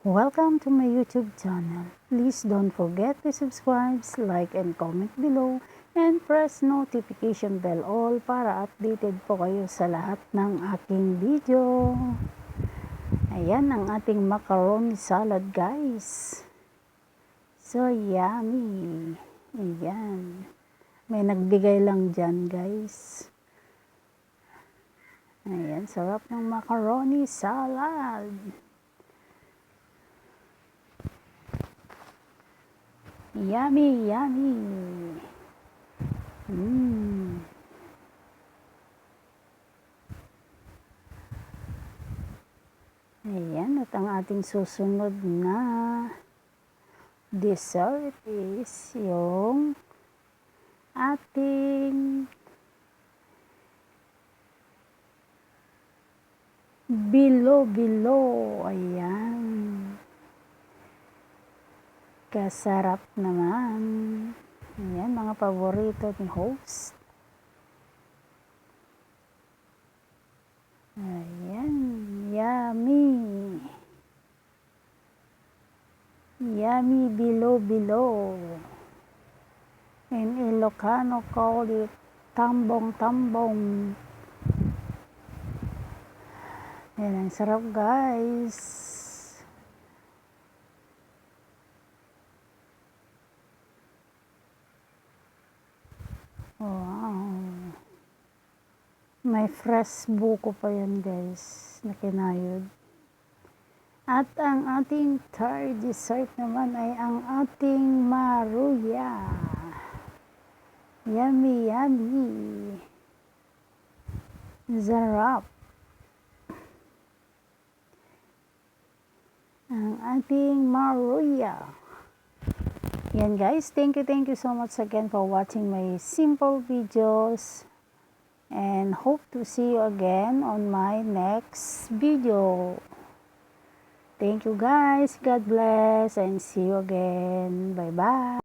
Welcome to my YouTube channel. Please don't forget to subscribe, like, and comment below, and press notification bell all para updated po kayo sa lahat ng aking video. Ayan ang ating macaroni salad, guys. So yummy. Ayan. May nagbigay lang dyan, guys. Ayan, sarap ng macaroni salad. Yummy, yummy. Ayan, at ang ating susunod na dessert is yung ating bilo-bilo. Ayan. Kasarap naman. Ayan, mga paborito ni host. Ayan, yummy. Yummy bilo-bilo. In Ilocano call it tambong-tambong. Ayan, ang sarap, guys. Wow. May fresh buko pa yan, guys, na kinayod. At ang ating third dessert naman ay ang ating maruya. Yummy, yummy. Sarap. Ang ating maruya. Yan, guys, thank you so much again for watching my simple videos, and hope to see you again on my next video. Thank you, guys. God bless, and see you again. Bye bye.